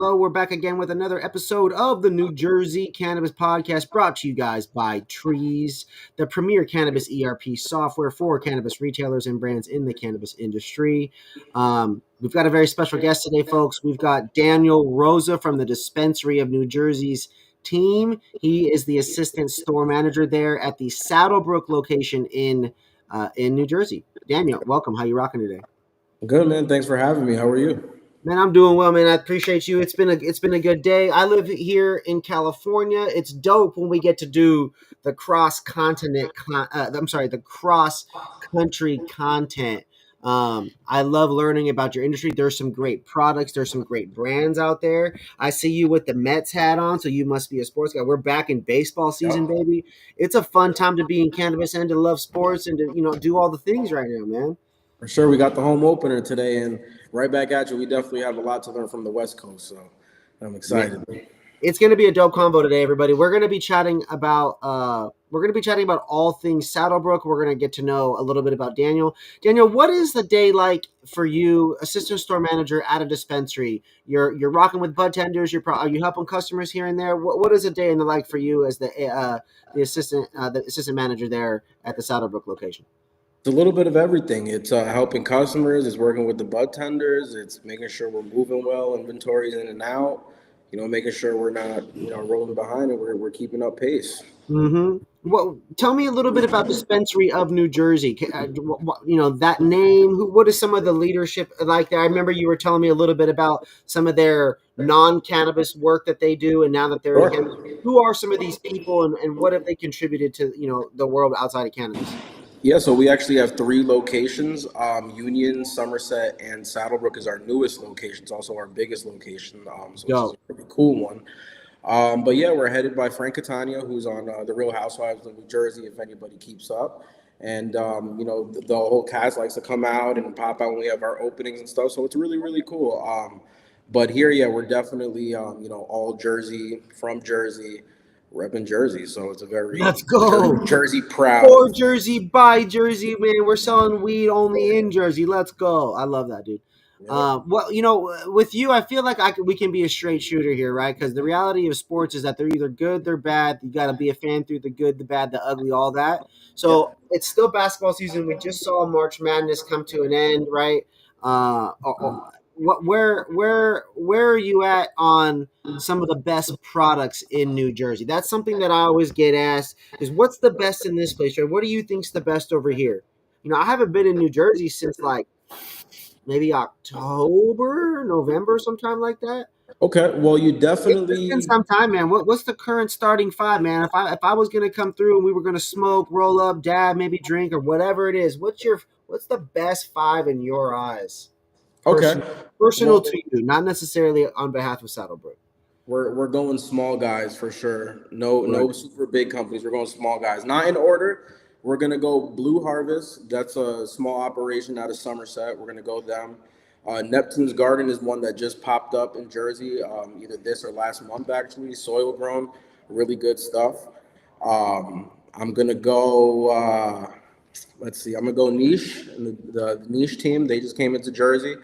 Hello, we're back again with another episode of the New Jersey Cannabis Podcast, brought to you guys by Treez, the premier cannabis ERP software for cannabis retailers and brands in the cannabis industry. We've got a very special guest today, folks. We've got Daniel Rosa from the Dispensary of New Jersey's team. He is the assistant store manager there at the Saddlebrook location in New Jersey. Daniel, welcome. How you rocking today? Good, man. Thanks for having me. How are you? Man, I'm doing well, man. I appreciate you. It's been a good day. I live here in California. It's dope when we get to do the the cross country content. I love learning about your industry. There's some great products. There's some great brands out there. I see you with the Mets hat on, so you must be a sports guy. We're back in baseball season, Yep. baby. It's a fun time to be in cannabis and to love sports and to do all the things right now, man. For sure. We got the home opener today, and right back at you. We definitely have a lot to learn from the West Coast, so I'm excited. It's going to be a dope combo today, everybody. We're going to be chatting about all things Saddlebrook. We're going to get to know a little bit about Daniel. Daniel, what is the day like for you, assistant store manager at a dispensary? You're rocking with bud tenders. Are you helping customers here and there? What is a day in the like for you as the assistant manager there at the Saddlebrook location? It's a little bit of everything. It's helping customers. It's working with the bud tenders. It's making sure we're moving well, inventories in and out. Making sure we're not rolling behind and we're keeping up pace. Mm-hmm. Well, tell me a little bit about Dispensary of New Jersey. That name. What is some of the leadership like there? I remember you were telling me a little bit about some of their non-cannabis work that they do, and now that they're in cannabis, who are some of these people, and what have they contributed to the world outside of cannabis? Yeah, so we actually have 3 locations. Union, Somerset, and Saddlebrook is our newest location. It's also our biggest location, so it's a pretty cool one. But yeah, we're headed by Frank Catania, who's on The Real Housewives of New Jersey, if anybody keeps up. And, the whole cast likes to come out and pop out when we have our openings and stuff. So it's really, really cool. But here, yeah, we're definitely, all Jersey, from Jersey, repping Jersey. So it's a very Let's go. Jersey proud. For Jersey, by Jersey, man. We're selling weed only in Jersey. Let's go. I love that, dude. Yeah. With you, I feel like we can be a straight shooter here, right? Because the reality of sports is that they're either good, they're bad. You got to be a fan through the good, the bad, the ugly, all that. So it's still basketball season. We just saw March Madness come to an end, right? Where are you at on some of the best products in New Jersey? That's something that I always get asked is what's the best in this place, right? What do you think's the best over here? I haven't been in New Jersey since like maybe October, November, sometime like that. Okay, well, you It's been definitely. some time, man. What's the current starting five, man? If I was gonna come through and we were gonna smoke, roll up, dab, maybe drink or whatever it is, what's the best five in your eyes? Okay. Personal Well, to you, not necessarily on behalf of Saddlebrook. we're going small guys for sure. No, Right. no super big companies. We're going small guys. Not in order. We're gonna go Blue Harvest. That's a small operation out of Somerset. We're gonna go them. Neptune's Garden is one that just popped up in Jersey, either this or last month actually. Soil grown, really good stuff. I'm gonna go. Let's see. I'm gonna go Niche. And the Niche team. They just came into Jersey.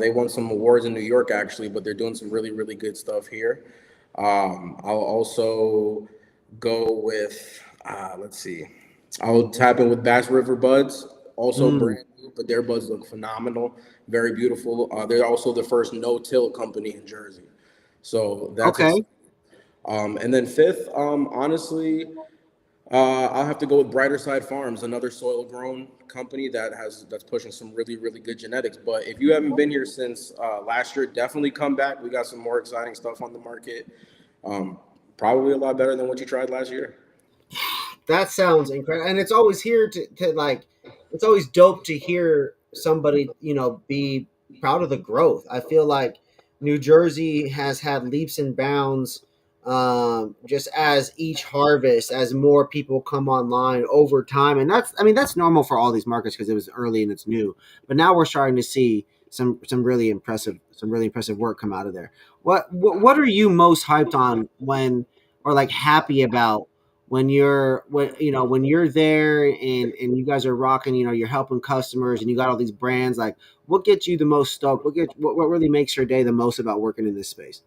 They won some awards in New York actually, but they're doing some really really good stuff here. I'll also go with. Let's see. I'll tap in with Bass River Buds. Also Mm, brand new, but their buds look phenomenal. Very beautiful. They're also the first no-till company in Jersey. So that's okay. exciting. And then fifth, honestly, I'll have to go with Brighter Side Farms, another soil grown company that's pushing some really, really good genetics. But if you haven't been here since last year, definitely come back. We got some more exciting stuff on the market. Probably a lot better than what you tried last year. That sounds incredible, and it's always here to like. It's always dope to hear somebody be proud of the growth. I feel like New Jersey has had leaps and bounds, just as each harvest, as more people come online over time, and that's normal for all these markets because it was early and it's new. But now we're starting to see some really impressive work come out of there. What are you most hyped on when or like happy about when you're there and you guys are rocking, you're helping customers and you got all these brands, like what gets you the most stoked? What really makes your day the most about working in this space?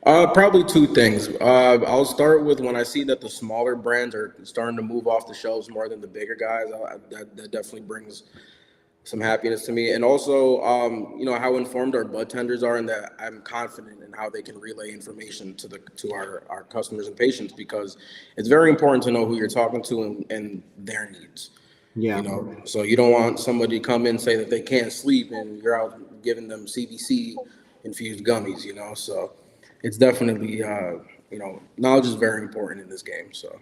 Probably two things. I'll start with when I see that the smaller brands are starting to move off the shelves more than the bigger guys. That definitely brings some happiness to me, and also, how informed our bud tenders are, and that I'm confident in how they can relay information to our customers and patients, because it's very important to know who you're talking to and their needs. Yeah. So you don't want somebody to come in and say that they can't sleep, and you're out giving them CBC infused gummies. So it's definitely knowledge is very important in this game. So.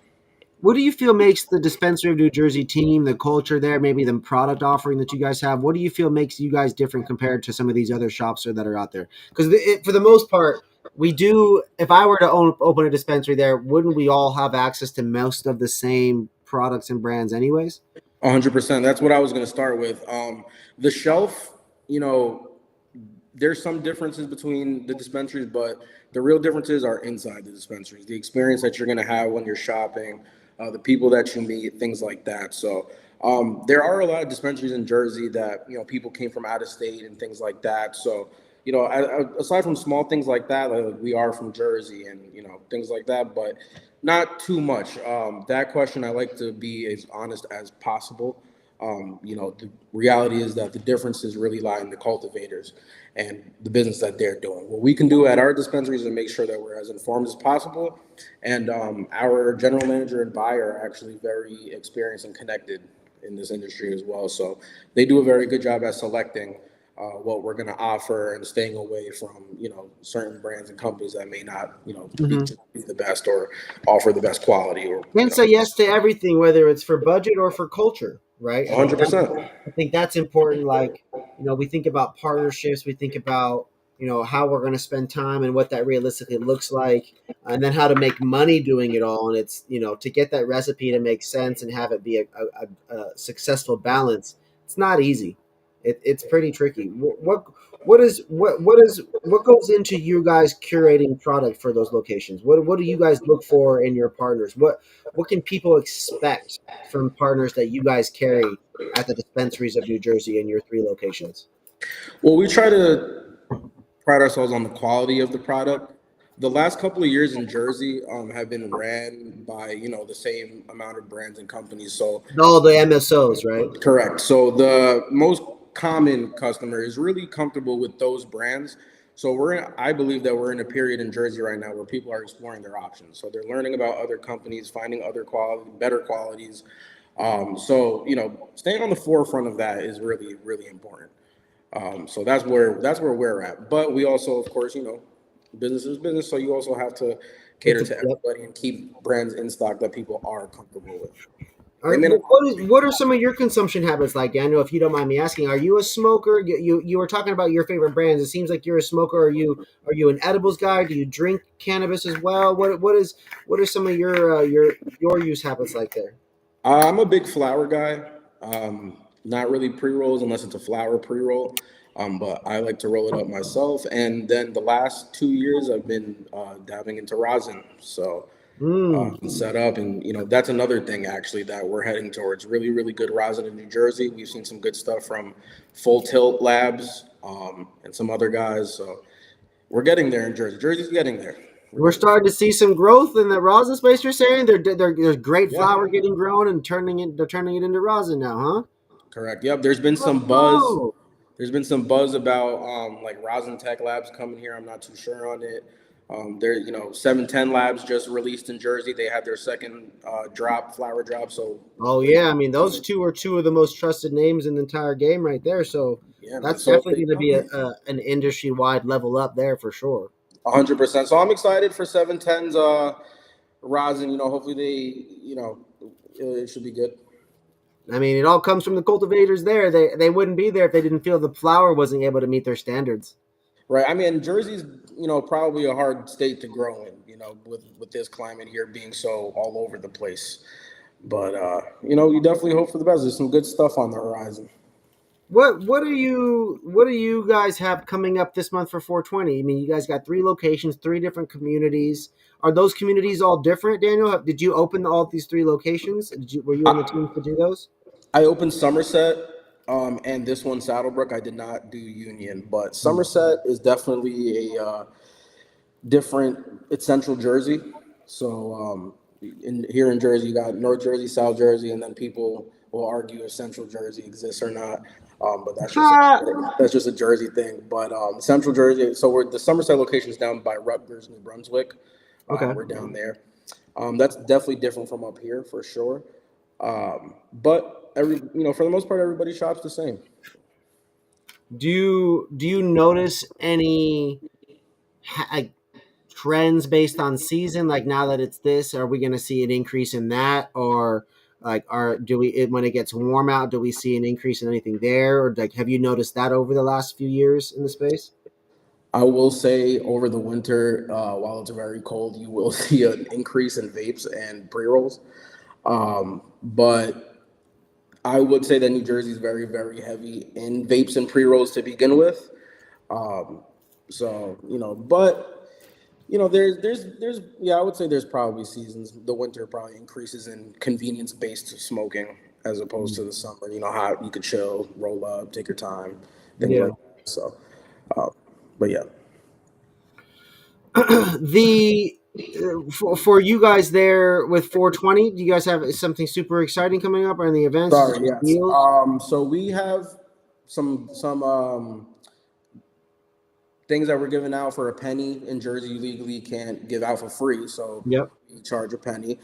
What do you feel makes the Dispensary of New Jersey team, the culture there, maybe the product offering that you guys have? What do you feel makes you guys different compared to some of these other shops that are out there? Because for the most part, we do. If I were to open a dispensary there, wouldn't we all have access to most of the same products and brands, anyways? 100%. That's what I was going to start with. The shelf, there's some differences between the dispensaries, but the real differences are inside the dispensaries. The experience that you're going to have when you're shopping, the people that you meet, things like that. So there are a lot of dispensaries in Jersey that people came from out of state and things like that. So aside from small things like that, like we are from Jersey and things like that, but not too much. That question, I like to be as honest as possible. The reality is that the differences really lie in the cultivators and the business that they're doing. What we can do at our dispensaries is make sure that we're as informed as possible. And our general manager and buyer are actually very experienced and connected in this industry as well. So they do a very good job at selecting what we're going to offer and staying away from, certain brands and companies that may not, be the best or offer the best quality. Or And say yes to everything, whether it's for budget or for culture, right? 100%. I think that's important. Like, we think about partnerships, we think about, how we're going to spend time and what that realistically looks like, and then how to make money doing it all. And it's, to get that recipe to make sense and have it be a successful balance. It's not easy. It's pretty tricky. What goes into you guys curating product for those locations? What do you guys look for in your partners? What can people expect from partners that you guys carry at the dispensaries of New Jersey in your 3 locations? Well, we try to pride ourselves on the quality of the product. The last couple of years in Jersey have been ran by the same amount of brands and companies. So All the MSOs, right? correct. So the most common customer is really comfortable with those brands. So I believe that we're in a period in Jersey right now where people are exploring their options. So they're learning about other companies, finding other better qualities. Staying on the forefront of that is really, really important. So that's where we're at. But we also, of course, business is business. So you also have to cater to everybody and keep brands in stock that people are comfortable with. All right, what are some of your consumption habits like, Daniel? If you don't mind me asking, are you a smoker? You were talking about your favorite brands. It seems like you're a smoker. Are you an edibles guy? Do you drink cannabis as well? What are some of your use habits like there? I'm a big flower guy. Not really pre-rolls unless it's a flower pre-roll. But I like to roll it up myself. And then the last 2 years, I've been dabbing into rosin. So set up, and that's another thing actually that we're heading towards. Really, really good rosin in New Jersey. We've seen some good stuff from Full Tilt Labs and some other guys. So we're getting there in Jersey. Jersey's getting there. We're starting to see some growth in the rosin space. You're saying there's great flower getting grown and they're turning it into rosin now, huh? Correct. Yep. There's been some buzz. There's been some buzz about like Rosin Tech Labs coming here. I'm not too sure on it. 710 Labs just released in Jersey. They had their second flower drop. So yeah, I mean those two are two of the most trusted names in the entire game right there. So that's definitely going to be an industry wide level up there for sure. 100%. So I'm excited for 710's rosin. Hopefully it should be good. I mean, it all comes from the cultivators there. They wouldn't be there if they didn't feel the flower wasn't able to meet their standards. Right. I mean, Jersey's, probably a hard state to grow in, with this climate here being so all over the place. But, you definitely hope for the best. There's some good stuff on the horizon. What do you guys have coming up this month for 420? I mean, you guys got 3 locations, 3 different communities. Are those communities all different, Daniel? Did you open all these 3 locations? Were you on the team to do those? I opened Somerset, and this one Saddlebrook. I did not do Union, but Somerset is definitely a different. It's Central Jersey, so here in Jersey, you got North Jersey, South Jersey, and then people will argue if Central Jersey exists or not. But that's just a Jersey thing. But Central Jersey, so the Somerset location is down by Rutgers, New Brunswick. Okay. We're down there. That's definitely different from up here for sure. But for the most part, everybody shops the same. Do you notice any like trends based on season? Like now that it's this, are we going to see an increase in that, or like when it gets warm out, do we see an increase in anything there, or like have you noticed that over the last few years in the space? I will say over the winter, while it's very cold, you will see an increase in vapes and pre rolls. But I would say that New Jersey is very, very heavy in vapes and pre rolls to begin with. Um, but yeah, I would say there's probably seasons. The winter probably increases in convenience based smoking as opposed to the summer. You know how you could chill, roll up, take your time, things Yeah. like that. So, uh, but yeah. The for you guys there with 420, do you guys have something super exciting coming up, or any events? Is it Sorry, just yes. deals? So we have some things that we're giving out for a penny in Jersey. You legally can't give out for free, so Yep. we charge a penny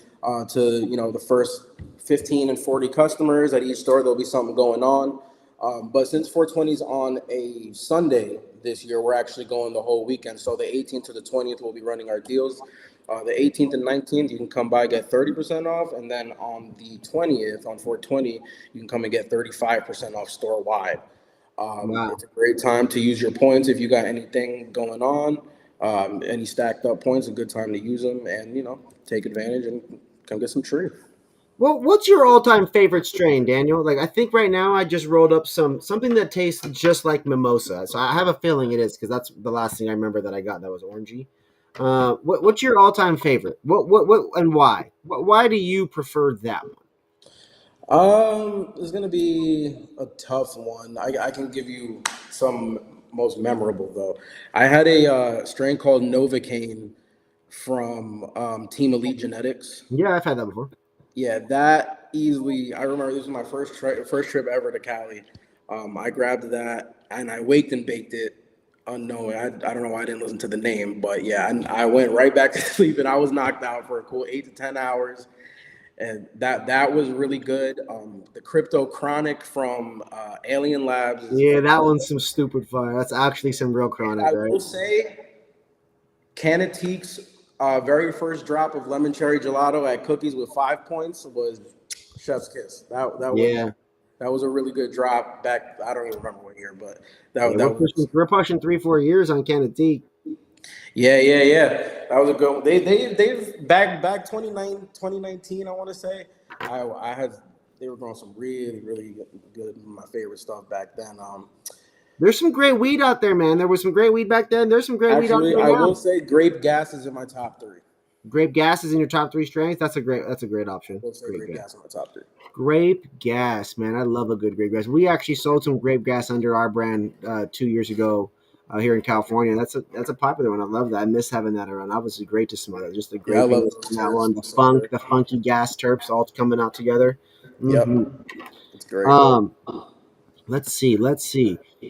to the first 15 and 40 customers at each store. There'll be something going on. But since 420 is on a Sunday this year, we're actually going the whole weekend. So the 18th to the 20th, we'll be running our deals. The 18th and 19th, you can come by, get 30% off. And then on the 20th, on 420, you can come and get 35% off store wide. Wow. It's a great time to use your points if you got anything going on, any stacked up points. A good time to use them and take advantage and come get some tree. Well, what's your all-time favorite strain, Daniel? Like, I think right now I just rolled up something that tastes just like mimosa. So I have a feeling it is, because that's the last thing I remember that I got that was orangey. What's your all-time favorite? What, and why? Why do you prefer that one? It's gonna be a tough one. I can give you some most memorable though. I had a strain called Novocaine from Team Elite Genetics. Yeah, I've had that before. Yeah, that easily. I remember this was my first trip ever to Cali. I grabbed that and I waked and baked it unknowing. I don't know why I didn't listen to the name, but yeah, I went right back to sleep and I was knocked out for a cool 8 to 10 hours. And that was really good. The Crypto Chronic from Alien Labs is Yeah, that one's some stupid fire. That's actually some real chronic, I right? will say Canatique's very first drop of lemon cherry gelato at Cookies with 5 points was chef's kiss. Yeah, That was a really good drop back. I don't even remember what year, but yeah. that was We're pushing 3-4 years on Canada. yeah. That was a good one. They've back 2019 I want to say. I had they were growing some really good my favorite stuff back then. There's some great weed out there, man. There was some great weed back then. There's some great weed out Actually, there I will now. say Grape Gas is in my top three. Grape gas is in your top 3 strains. That's a great option. I will say Grape Grape gas. Gas in my top three. Grape gas, man. I love a good grape gas. We actually sold some grape gas under our brand 2 years ago here in California. That's a popular one. I love that. I miss having that around. That was great to smell. It. Just the Yeah, I grape love on those that terps. one. So good. The funky gas terps all coming out together. Yep, hmm it's great. Um, let's see.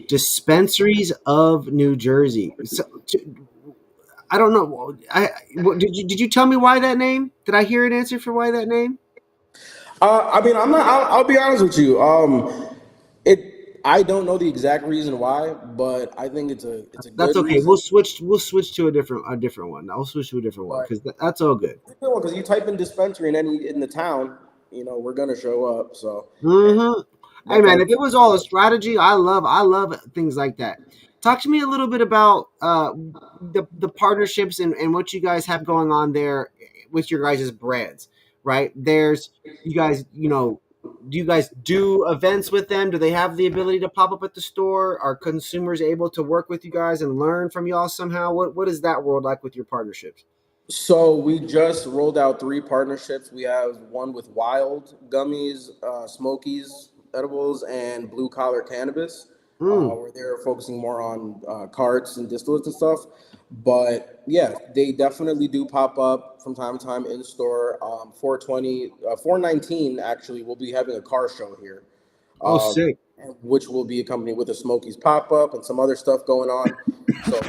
Dispensaries of New Jersey. I don't know. Did you tell me why that name? Did I hear an answer for why that name? I mean, I'm not. I'll be honest with you. I don't know the exact reason why, but I think it's a That's good okay. reason. We'll switch to a different one. I'll switch to a different one But because that's all good. it's a good one because you type in dispensary and any in the town, we're gonna show up. So and Hey that's man, all. if it was all a strategy, I love things like that. Talk to me a little bit about the partnerships and what you guys have going on there with your guys' brands. Right there's you guys. do you guys do events with them? Do they have the ability to pop up at the store? Are consumers able to work with you guys and learn from y'all somehow? What is that world like with your partnerships? So we just rolled out 3 partnerships. We have one with Wild Gummies, Smokies, Edibles, and Blue Collar Cannabis, Mm. where they're focusing more on carts and distillates and stuff. But yeah, they definitely do pop up from time to time in store. 420, 419 actually, we'll be having a car show here, Oh, um, sick. which will be accompanied with a Smokies pop up and some other stuff going on. So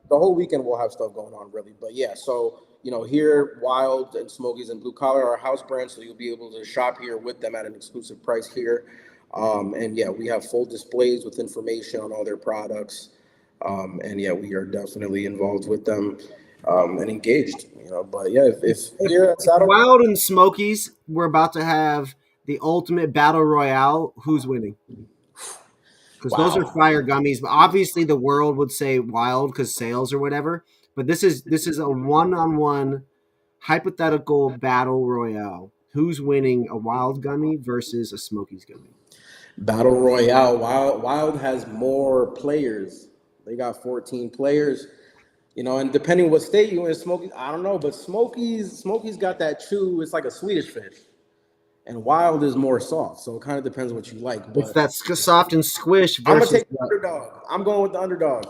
the whole weekend we'll have stuff going on, really. But yeah, so here, Wild and Smokies and Blue Collar are house brands, so you'll be able to shop here with them at an exclusive price here. And yeah, we have full displays with information on all their products. And yeah, we are definitely involved with them and engaged. But yeah, if here at If Saddlebrook, Wild and Smokies, we're about to have the ultimate battle royale. Who's winning? Because those are wow, fire gummies. But obviously, the world would say Wild because sales or whatever. But this is a one-on-one hypothetical battle royale. Who's winning, a Wild gummy versus a Smokies gummy? Battle Royale, Wild has more players. They got 14 players. And depending what state you in, Smokies, I don't know, but Smokies got that chew. It's like a Swedish fish, and Wild is more soft. So it kind of depends what you like. It's But that soft and squish I'm gonna versus take the underdog. I'm going with the underdog.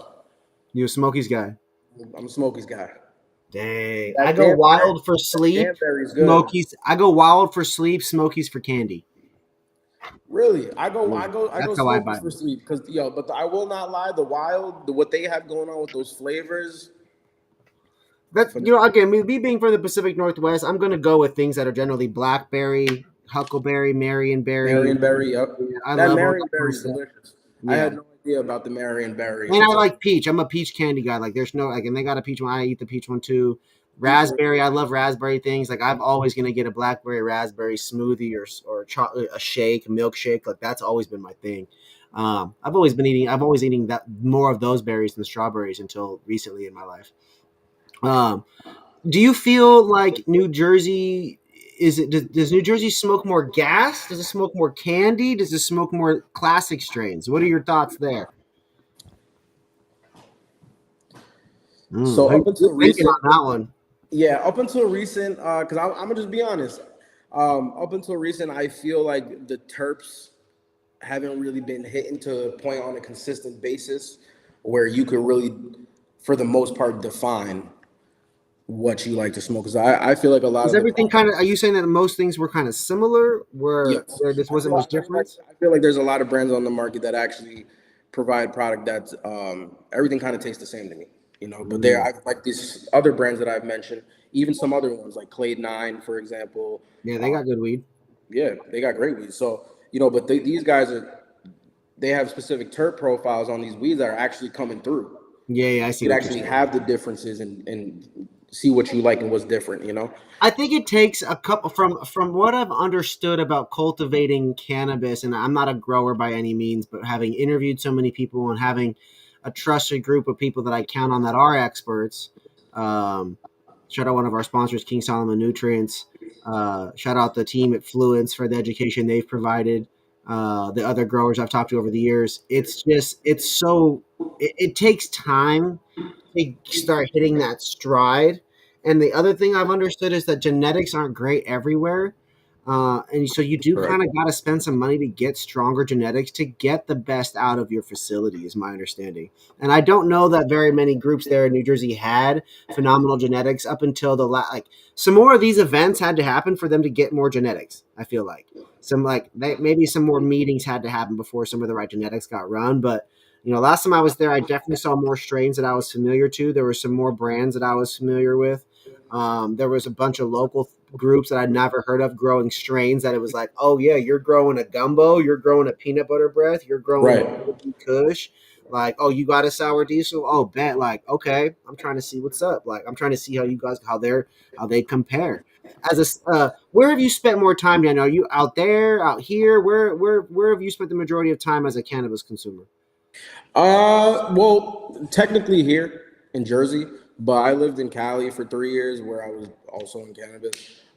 you, a Smokies guy. I'm a Smokies guy. Dang, I That go Danbury, Wild for that sleep. Danbury is good. Smokies. I go Wild for sleep. Smokies for candy. Really, I go, Yeah, I go, I go that's how I buy Smokies for them. sleep because but I will not lie, the Wild, what they have going on with those flavors. That again, me being from the Pacific Northwest, I'm gonna go with things that are generally blackberry, huckleberry, marionberry. Marionberry, yep. Yeah, I That love all that kind Marionberry of is stuff. delicious. I Yeah, had no idea about the Marionberry and I until like peach. I'm a peach candy guy. Like, there's no and they got a peach one. I eat the peach one too. Raspberry, I love raspberry things. Like, I'm always gonna get a blackberry raspberry smoothie or chocolate a shake, a milkshake. Like, that's always been my thing. I've always eating that more of those berries than strawberries until recently in my life. Um, Do you feel like New Jersey does New Jersey smoke more gas? Does it smoke more candy? Does it smoke more classic strains? What are your thoughts there? so How up you until thinking recent, on that one? yeah, up until recent, because I'm gonna just be honest. Up until recent, I feel like the terps haven't really been hitting to a point on a consistent basis where you could really, for the most part, define what you like to smoke. Because I feel like a lot Is of the everything kind products, of? Are you saying that most things were kind of similar, yes, where this wasn't much difference? I feel like there's a lot of brands on the market that actually provide product that's everything kind of tastes the same to me. But there, Mm. I like these other brands that I've mentioned, even some other ones like Clade 9, for example. Yeah, they Um, got good weed. yeah, they got great weeds. So, but these guys they have specific terp profiles on these weeds that are actually coming through. Yeah, yeah, I You see could what you're actually saying. have the differences and see what you like and what's different. I think it takes a couple from what I've understood about cultivating cannabis, and I'm not a grower by any means, but having interviewed so many people and having a trusted group of people that I count on that are experts. Um, Shout out one of our sponsors, King Solomon Nutrients. Shout out the team at Fluence for the education they've provided. The other growers I've talked to over the years. It takes time to start hitting that stride. And the other thing I've understood is that genetics aren't great everywhere. And so you do kind Correct. of got to spend some money to get stronger genetics to get the best out of your facility, is my understanding. And I don't know that very many groups there in New Jersey had phenomenal genetics up until like some more of these events had to happen for them to get more genetics. I feel like maybe some more meetings had to happen before some of the right genetics got run. But last time I was there, I definitely saw more strains that I was familiar to. There were some more brands that I was familiar with. There was a bunch of local groups that I'd never heard of growing strains that it was like, oh yeah, you're growing a gumbo, you're growing a peanut butter breath, you're growing a Right. Kush. Like, oh, you got a sour diesel? Oh, bet. Like, okay, I'm trying to see what's up. Like, I'm trying to see how they compare. Where have you spent more time, Dan? Are you out there, out here? Where have you spent the majority of time as a cannabis consumer? Well, technically here in Jersey, but I lived in Cali for 3 years where I was also in cannabis.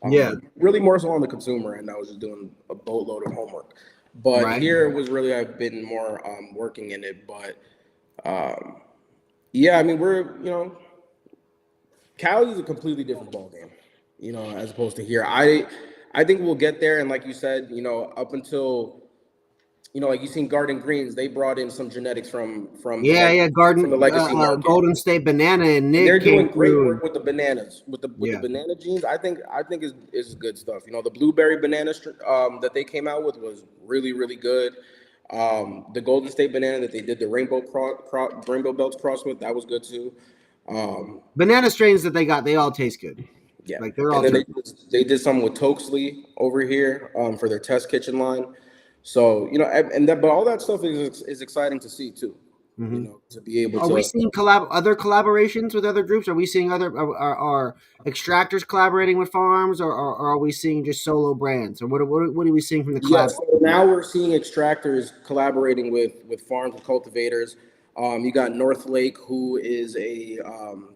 Yeah. But really more so on the consumer end. I was just doing a boatload of homework. But Right. here was really I've been more working in it. But yeah, I mean Cali is a completely different ballgame, as opposed to here. I think we'll get there, and like you said, up until like you seen Garden Greens, they brought in some genetics Yeah, yeah. from the legacy market, Golden State Banana and and they're Nick came doing great through, and work with the bananas, with the yeah, banana genes. I think is good stuff. The blueberry banana that they came out with was really really good. The Golden State banana that they did the rainbow belts cross with, that was good too. Um, banana strains that they got, they all taste good. Yeah, Like they're and all then terrific. they did something with Tokesley over here for their test kitchen line. So but all that stuff is exciting to see too. Hmm. To be able Are we to. seeing other collaborations with other groups? Are we seeing are extractors collaborating with farms, or are we seeing just solo brands? Or what are we seeing from the Yeah, collab? so now we're seeing extractors collaborating with farms and cultivators. You got North Lake, who is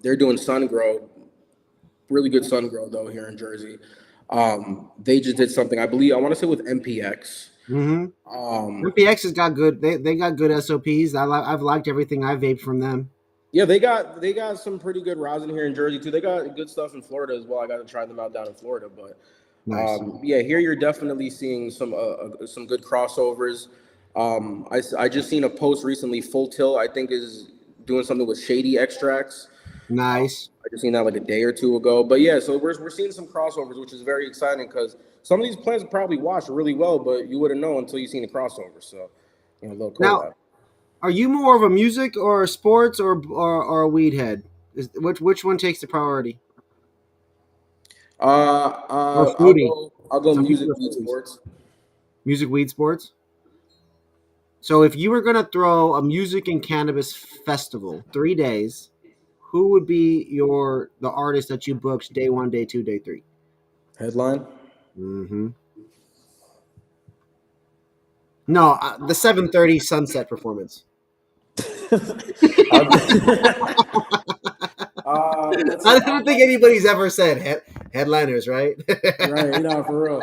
they're doing sun grow, really good sun grow though here in Jersey. They just did something, I believe, I want to say with MPX. Mm-hmm. Um, MPX has got good. They got good SOPs. I've liked everything I vaped from them. Yeah, they got some pretty good rosin here in Jersey too. They got good stuff in Florida as well. I got to try them out down in Florida, but Nice. yeah, here you're definitely seeing some good crossovers. I just seen a post recently. Full Tilt, I think, is doing something with shady extracts. Nice. I just seen that like a day or two ago. But yeah, so we're seeing some crossovers, which is very exciting because some of these plants probably wash really well, but you wouldn't know until you seen the crossover. So, a little Now, collab. are you more of a music or a sports or a weed head? Which one takes the priority? Or I'll foodie? go Some people music, are beat foodies. sports. Music, weed, sports. So if you were gonna throw a music and cannabis festival 3 days, who would be the artist that you booked day one, day two, day three? Headline. Mm-hmm. No, the 7:30 sunset performance. Let's see. I don't think anybody's ever said headliners, right? Right, for real.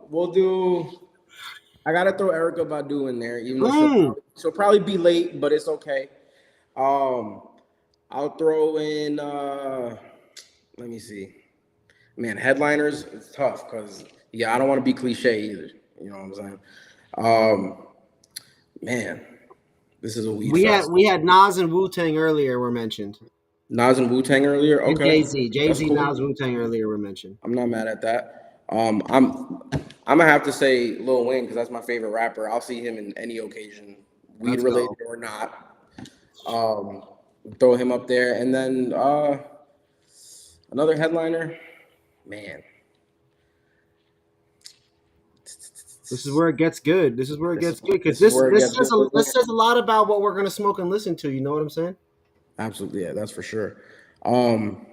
We'll do. I gotta throw Erica Badu in there, even though Mm. she'll probably be late, but it's okay. Um, I'll throw in. Let me see. Man, headliners. It's tough because I don't want to be cliche either. You know what I'm saying? Um, man, this is a weed fest. We had Nas and Wu Tang earlier were mentioned, Nas and Wu Tang earlier. and Okay, Jay that's Z, cool. Nas, Wu Tang earlier were mentioned. I'm not mad at that. I'm gonna have to say Lil Wayne because that's my favorite rapper. I'll see him in any occasion, weed Let's related go. or not. Um, Throw him up there, and then another headliner. Man, This is where it gets good. This is where it gets good because this is where it gets good. this says a lot about what we're gonna smoke and listen to. You know what I'm saying? Absolutely, yeah, that's for sure. Um,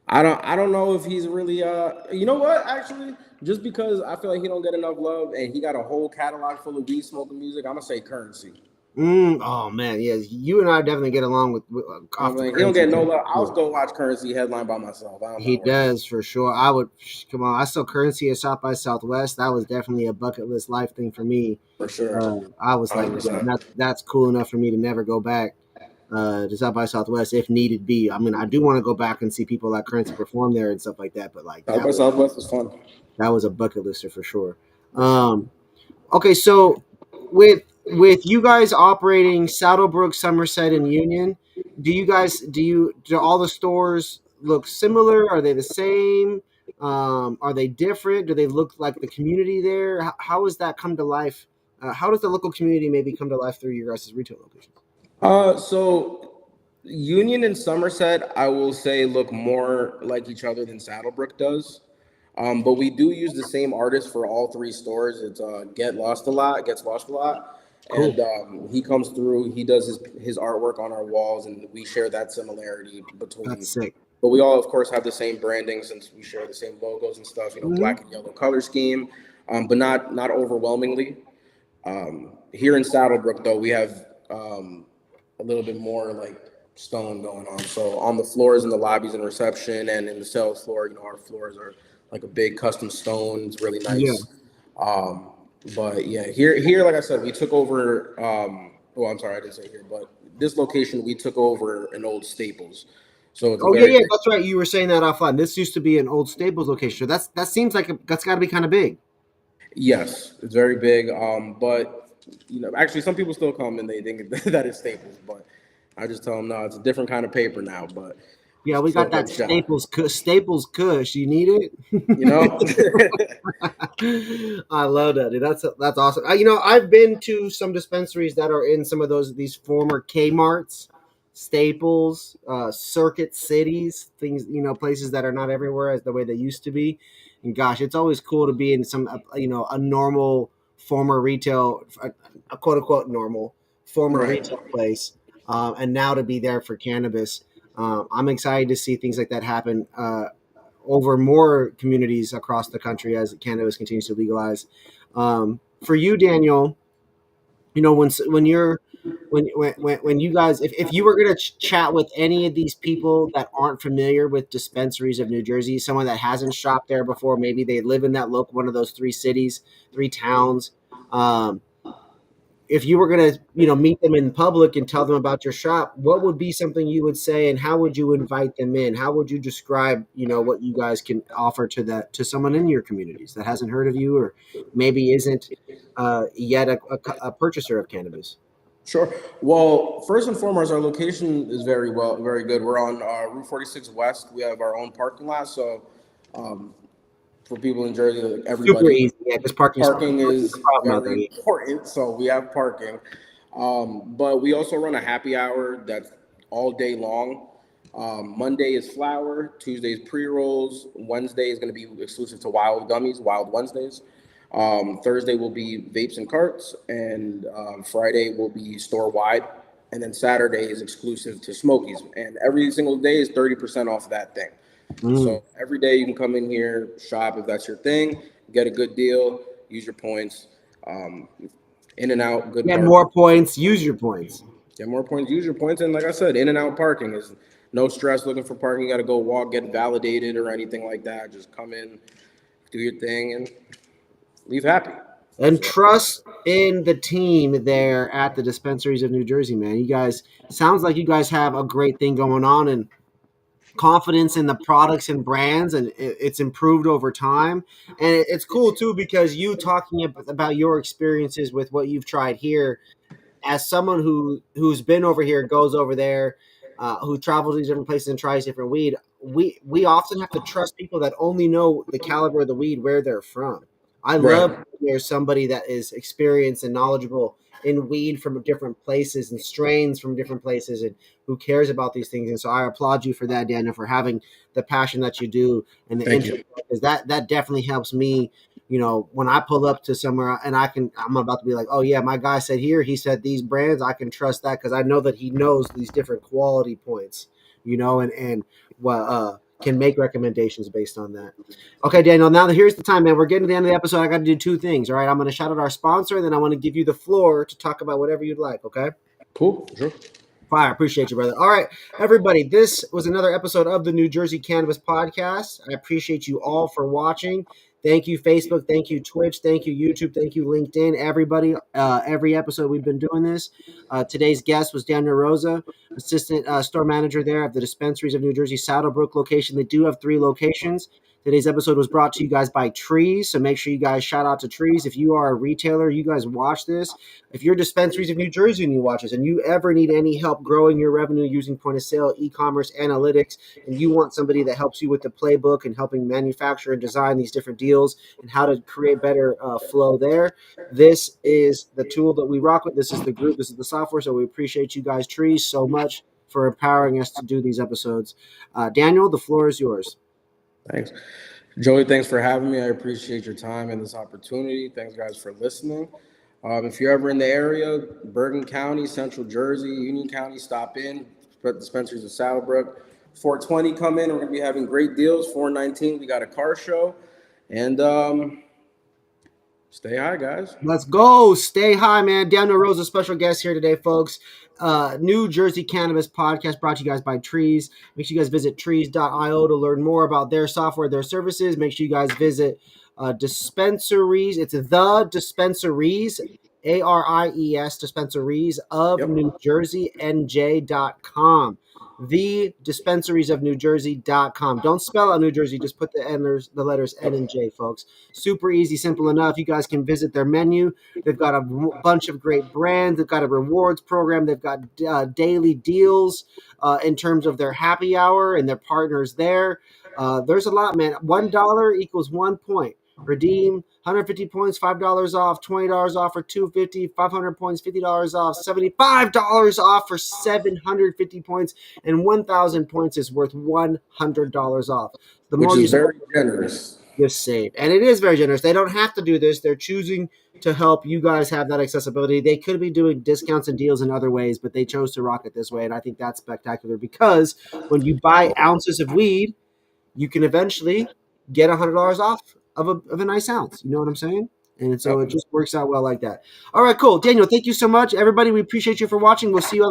I don't know if he's really you know what, actually, just because I feel like he don't get enough love and he got a whole catalog full of weed smoking music, I'm gonna say Currency. Oh man, yeah. You and I definitely get along with I off the mean, he don't Currency get no tip. love. I'll go watch Currency headline by myself. I don't He mind working. does for sure. I would come on. I saw Currency at South by Southwest. That was definitely a bucket list life thing for me. For sure. I was like, yeah, 100%. that's cool enough for me to never go back to South by Southwest if needed be. I mean, I do want to go back and see people like Currency perform there and stuff like that. But like South by Southwest is fun. that was a bucket lister for sure. Um, okay, so with you guys operating Saddlebrook, Somerset, and Union, do all the stores look similar? Are they the same? Are they different? Do they look like the community there? How does that come to life? How does the local community maybe come to life through your guys' retail locations? So Union and Somerset, I will say, look more like each other than Saddlebrook does. But we do use the same artist for all three stores. It's Gets Lost a lot. Cool. And he comes through, he does his artwork on our walls, and we share that similarity between. That's sick. But we all, of course, have the same branding since we share the same logos and stuff. Mm-hmm. Black and yellow color scheme, but not overwhelmingly. Here in Saddlebrook, though, we have a little bit more like stone going on. So on the floors in the lobbies and reception and in the sales floor, our floors are like a big custom stone. It's really Yeah. nice. Um, but yeah, here, like I said, we took over. Well, I'm sorry, I didn't say here, but this location we took over an old Staples. So it's a Oh yeah, very yeah, big. that's right. You were saying that offline. This used to be an old Staples location. That seems like that's got to be kind of big. Yes, it's very big. But actually, some people still come and they think that it's Staples, but I just tell them no, it's a different kind of paper now, but Yeah, we still got a that good shot. Staples Kush. You need You know? it? I love that, dude. That's awesome. I've been to some dispensaries that are in some of these former Kmart's, Staples, Circuit Cities, things, places that are not everywhere as the way they used to be. And gosh, it's always cool to be in some, a normal former retail, a quote unquote normal former Right. retail place, and now to be there for cannabis. I'm excited to see things like that happen over more communities across the country as cannabis continues to legalize. For you, Daniel, when you're when you guys, if you were going to chat with any of these people that aren't familiar with dispensaries of New Jersey, someone that hasn't shopped there before, maybe they live in that local one of those three cities, three towns. Um, if you were going to meet them in public and tell them about your shop, what would be something you would say, and how would you invite them in? How would you describe what you guys can offer to someone in your communities that hasn't heard of you, or maybe isn't yet a purchaser of cannabis? Sure. Well, first and foremost, our location is very good. We're on Route 46 West. We have our own parking lot, so um, for people in Jersey, like Super everybody, easy, yeah, because parking's parking a is problem out there. very important. So we have parking, but we also run a happy hour that's all day long. Monday is flower, Tuesday is pre rolls, Wednesday is going to be exclusive to Wild Gummies, Wild Wednesdays. Thursday will be vapes and carts, and Friday will be store wide, and then Saturday is exclusive to Smokies. And every single day is 30% off that thing. Mm. So every day you can come in here, shop if that's your thing, get a good deal, use your points. Um, in and out, good Get parking. more points, use your points. Get more points, use your points. And like I said, in and out parking is no stress looking for parking. You got to go walk, get validated or anything like that. Just come in, do your thing, and leave happy. And So, trust in the team there at the dispensaries of New Jersey, man. You guys, sounds like you guys have a great thing going on, and confidence in the products and brands, and it's improved over time. And it's cool too, because you talking about your experiences with what you've tried here, as someone who's been over here, goes over there, who travels to these different places and tries different weed. We often have to trust people that only know the caliber of the weed, where they're from. I love right. when there's somebody that is experienced and knowledgeable in weed from different places and strains from different places, and who cares about these things. And so I applaud you for that, Daniel, for having the passion that you do and the Thank interest, you. because that definitely helps me. When I pull up to somewhere and I'm about to be like, oh yeah, my guy said here, he said these brands, I can trust that because I know that he knows these different quality points, and well, can make recommendations based on that. Okay, Daniel, now here's the time, man. We're getting to the end of the episode. I got to do two things. All right. I'm going to shout out our sponsor, and then I want to give you the floor to talk about whatever you'd like. Okay. Cool. Sure. Fire. Appreciate you, brother. All right, everybody. This was another episode of the New Jersey Cannabis Podcast. I appreciate you all for watching. Thank you, Facebook. Thank you, Twitch. Thank you, YouTube. Thank you, LinkedIn. Everybody, every episode we've been doing this. Today's guest was Daniel Rosa, assistant store manager there at the Dispensaries of New Jersey Saddlebrook location. They do have 3 locations. Today's episode was brought to you guys by Treez, so make sure you guys shout out to Treez. If you are a retailer, you guys watch this. If you're Dispensaries of New Jersey and you watch this, and you ever need any help growing your revenue using point of sale, e-commerce, analytics, and you want somebody that helps you with the playbook and helping manufacture and design these different deals and how to create better flow there, this is the tool that we rock with. This is the group. This is the software. So we appreciate you guys, Treez, so much for empowering us to do these episodes. Daniel, the floor is yours. Thanks. Joey, thanks for having me. I appreciate your time and this opportunity. Thanks, guys, for listening. If you're ever in the area, Bergen County, Central Jersey, Union County, stop in. Dispensaries of Saddlebrook. 420, come in. We're going to be having great deals. 419, we got a car show. And Stay high, guys. Let's go. Stay high, man. Daniel Rose, a special guest here today, folks. New Jersey Cannabis Podcast brought to you guys by Treez. Make sure you guys visit treez.io to learn more about their software, their services. Make sure you guys visit Dispensaries. It's the Dispensaries, ARIES, Dispensaries of Yep. New Jersey, NJ.com. The Dispensaries of New Jersey.com. Don't spell out New Jersey, just put the letters N and J, folks. Super easy, simple enough. You guys can visit their menu. They've got a bunch of great brands. They've got a rewards program. They've got daily deals in terms of their happy hour and their partners there. There's a lot, man. $1 equals 1 point. Redeem 150 points, $5 off, $20 off for $250, 500 points, $50 off, $75 off for 750 points, and 1,000 points is worth $100 off. The Which more is you very generous. you save, and it is very generous. They don't have to do this. They're choosing to help you guys have that accessibility. They could be doing discounts and deals in other ways, but they chose to rock it this way, and I think that's spectacular because when you buy ounces of weed, you can eventually get $100 off of a nice ounce. You know what I'm saying? And so it just works out well like that. All right, cool. Daniel, thank you so much. Everybody, we appreciate you for watching. We'll see you